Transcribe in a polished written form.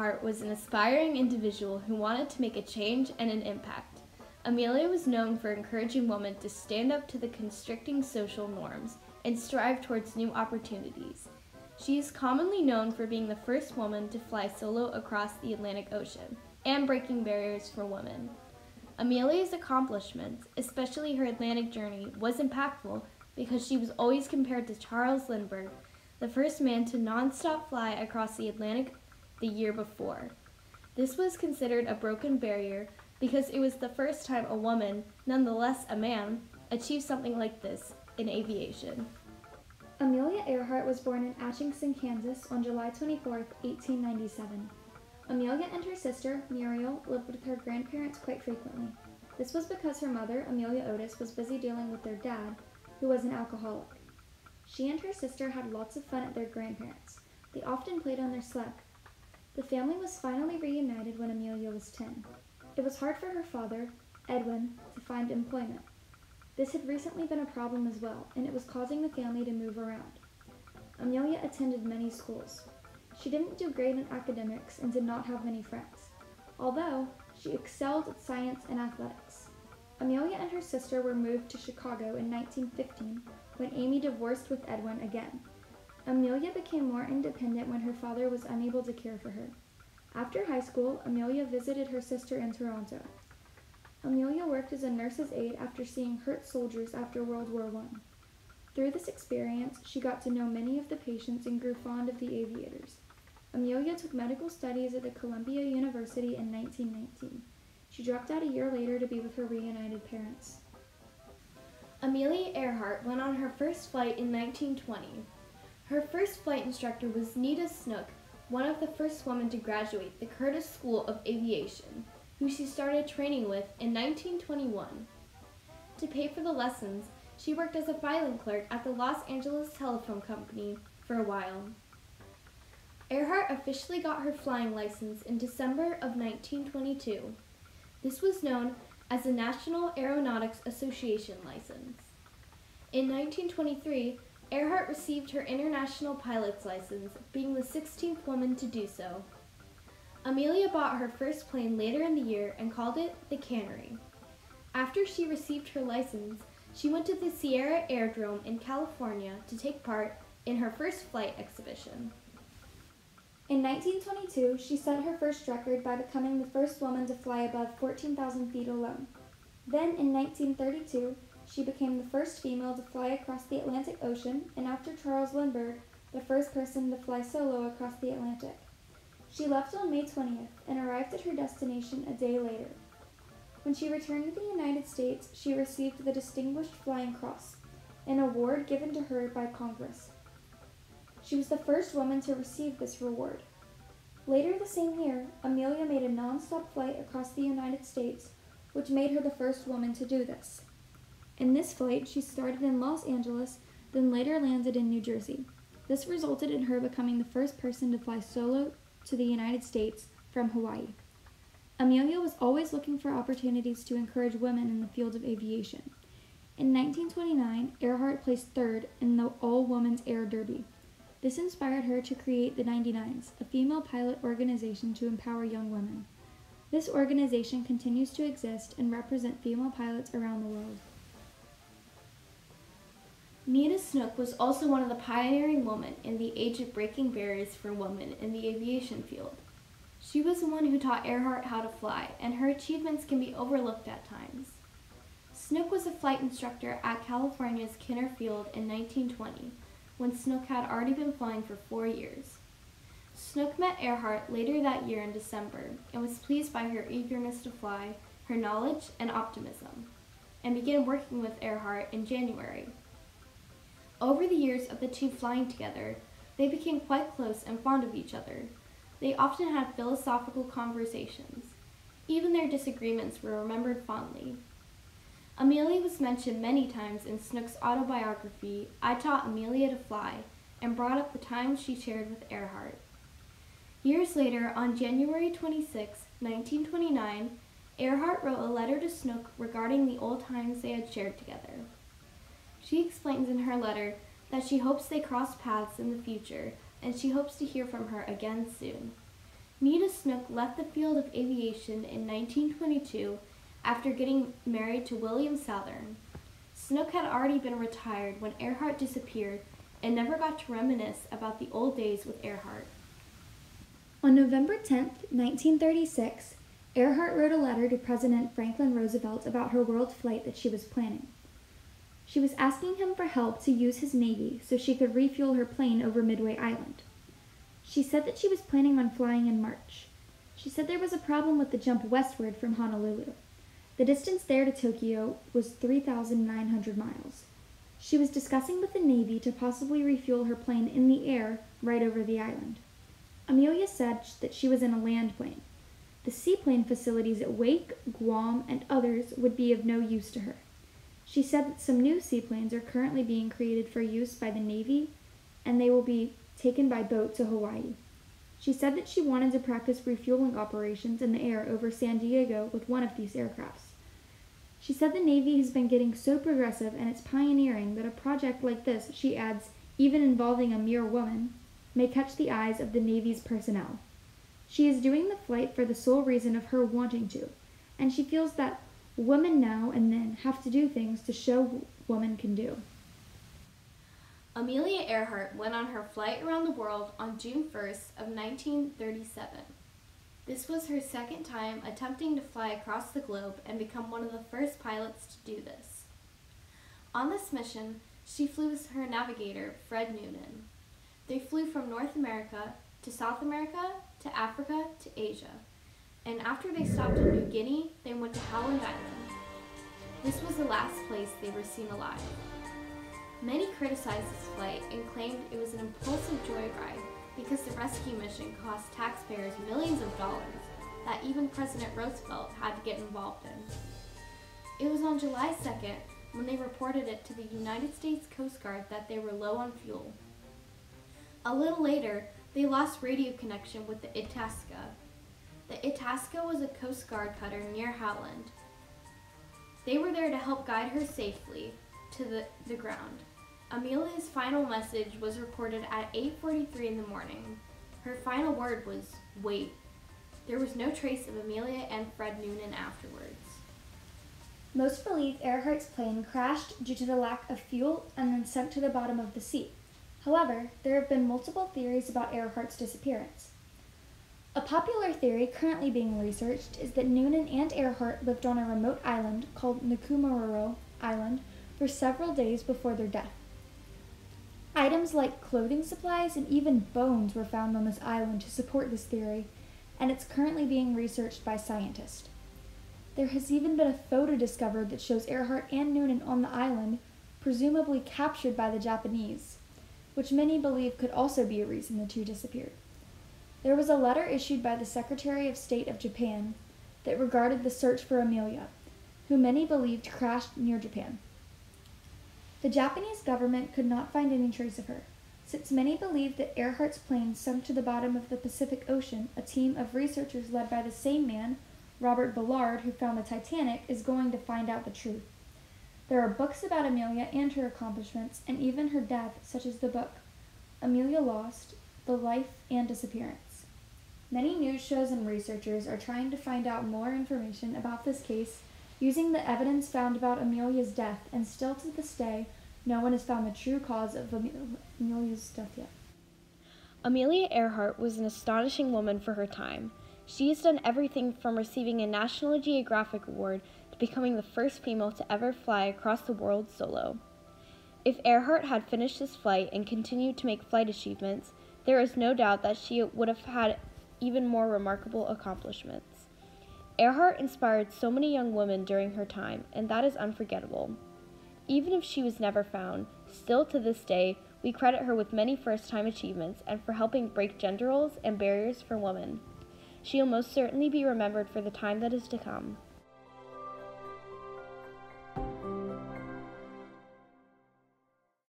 Earhart was an aspiring individual who wanted to make a change and an impact. Amelia was known for encouraging women to stand up to the constricting social norms and strive towards new opportunities. She is commonly known for being the first woman to fly solo across the Atlantic Ocean and breaking barriers for women. Amelia's accomplishments, especially her Atlantic journey, was impactful because she was always compared to Charles Lindbergh, the first man to non-stop fly across the Atlantic the year before. This was considered a broken barrier because it was the first time a woman, nonetheless a man, achieved something like this in aviation. Amelia Earhart was born in Atchison, Kansas on July 24, 1897. Amelia and her sister, Muriel, lived with her grandparents quite frequently. This was because her mother, Amelia Otis, was busy dealing with their dad, who was an alcoholic. She and her sister had lots of fun at their grandparents'. They often played on their sled. The family was finally reunited when Amelia was 10. It was hard for her father, Edwin, to find employment. This had recently been a problem as well, and it was causing the family to move around. Amelia attended many schools. She didn't do great in academics and did not have many friends, although she excelled at science and athletics. Amelia and her sister were moved to Chicago in 1915 when Amy divorced with Edwin again. Amelia became more independent when her father was unable to care for her. After high school, Amelia visited her sister in Toronto. Amelia worked as a nurse's aide after seeing hurt soldiers after World War I. Through this experience, she got to know many of the patients and grew fond of the aviators. Amelia took medical studies at the Columbia University in 1919. She dropped out a year later to be with her reunited parents. Amelia Earhart went on her first flight in 1920. Her first flight instructor was Nita Snook, one of the first women to graduate the Curtis School of Aviation, who she started training with in 1921. To pay for the lessons, she worked as a filing clerk at the Los Angeles Telephone Company for a while. Earhart officially got her flying license in December of 1922. This was known as the National Aeronautics Association license. In 1923, Earhart received her international pilot's license, being the 16th woman to do so. Amelia bought her first plane later in the year and called it the Canary. After she received her license, she went to the Sierra Aerodrome in California to take part in her first flight exhibition. In 1922, she set her first record by becoming the first woman to fly above 14,000 feet alone. Then, in 1932, she became the first female to fly across the Atlantic Ocean, and after Charles Lindbergh, the first person to fly solo across the Atlantic. She left on May 20th and arrived at her destination a day later. When she returned to the United States, she received the Distinguished Flying Cross, an award given to her by Congress. She was the first woman to receive this reward. Later the same year, Amelia made a non-stop flight across the United States, which made her the first woman to do this. In this flight, she started in Los Angeles, then later landed in New Jersey. This resulted in her becoming the first person to fly solo to the United States from Hawaii. Amelia was always looking for opportunities to encourage women in the field of aviation. In 1929, Earhart placed third in the All-Women's Air Derby. This inspired her to create the 99s, a female pilot organization to empower young women. This organization continues to exist and represent female pilots around the world. Nita Snook was also one of the pioneering women in the age of breaking barriers for women in the aviation field. She was the one who taught Earhart how to fly, and her achievements can be overlooked at times. Snook was a flight instructor at California's Kinner Field in 1920, when Snook had already been flying for 4 years. Snook met Earhart later that year in December and was pleased by her eagerness to fly, her knowledge, and optimism, and began working with Earhart in January. Over the years of the two flying together, they became quite close and fond of each other. They often had philosophical conversations. Even their disagreements were remembered fondly. Amelia was mentioned many times in Snook's autobiography, I Taught Amelia to Fly, and brought up the times she shared with Earhart. Years later, on January 26, 1929, Earhart wrote a letter to Snook regarding the old times they had shared together. She explains in her letter that she hopes they cross paths in the future, and she hopes to hear from her again soon. Nita Snook Snook left the field of aviation in 1922 after getting married to William Southern. Snook had already been retired when Earhart disappeared and never got to reminisce about the old days with Earhart. On November 10, 1936, Earhart wrote a letter to President Franklin Roosevelt about her world flight that she was planning. She was asking him for help to use his Navy so she could refuel her plane over Midway Island. She said that she was planning on flying in March. She said there was a problem with the jump westward from Honolulu. The distance there to Tokyo was 3,900 miles. She was discussing with the Navy to possibly refuel her plane in the air right over the island. Amelia said that she was in a land plane. The seaplane facilities at Wake, Guam, and others would be of no use to her. She said that some new seaplanes are currently being created for use by the Navy, and they will be taken by boat to Hawaii. She said that she wanted to practice refueling operations in the air over San Diego with one of these aircrafts. She said the Navy has been getting so progressive and it's pioneering that a project like this, she adds, even involving a mere woman, may catch the eyes of the Navy's personnel. She is doing the flight for the sole reason of her wanting to, and she feels that women now and then have to do things to show what women can do. Amelia Earhart went on her flight around the world on June 1st of 1937. This was her second time attempting to fly across the globe and become one of the first pilots to do this. On this mission, she flew with her navigator, Fred Noonan. They flew from North America to South America to Africa to Asia, and after they stopped in New Guinea, they went to Howland Island. This was the last place they were seen alive. Many criticized this flight and claimed it was an impulsive joyride because the rescue mission cost taxpayers millions of dollars that even President Roosevelt had to get involved in. It was on July 2nd when they reported it to the United States Coast Guard that they were low on fuel. A little later, they lost radio connection with the Itasca. The Itasca was a Coast Guard cutter near Howland. They were there to help guide her safely to the ground. Amelia's final message was recorded at 8:43 in the morning. Her final word was, "Wait." There was no trace of Amelia and Fred Noonan afterwards. Most believe Earhart's plane crashed due to the lack of fuel and then sunk to the bottom of the sea. However, there have been multiple theories about Earhart's disappearance. A popular theory currently being researched is that Noonan and Earhart lived on a remote island called Nkumaroro Island for several days before their death. Items like clothing supplies and even bones were found on this island to support this theory, and it's currently being researched by scientists. There has even been a photo discovered that shows Earhart and Noonan on the island, presumably captured by the Japanese, which many believe could also be a reason the two disappeared. There was a letter issued by the Secretary of State of Japan that regarded the search for Amelia, who many believed crashed near Japan. The Japanese government could not find any trace of her. Since many believed that Earhart's plane sunk to the bottom of the Pacific Ocean, a team of researchers led by the same man, Robert Ballard, who found the Titanic, is going to find out the truth. There are books about Amelia and her accomplishments, and even her death, such as the book Amelia Lost, The Life and Disappearance. Many news shows and researchers are trying to find out more information about this case using the evidence found about Amelia's death, and still to this day, no one has found the true cause of Amelia's death yet. Amelia Earhart was an astonishing woman for her time. She has done everything from receiving a National Geographic Award to becoming the first female to ever fly across the world solo. If Earhart had finished this flight and continued to make flight achievements, there is no doubt that she would have had even more remarkable accomplishments. Earhart inspired so many young women during her time, and that is unforgettable. Even if she was never found, still to this day, we credit her with many first-time achievements and for helping break gender roles and barriers for women. She will most certainly be remembered for the time that is to come.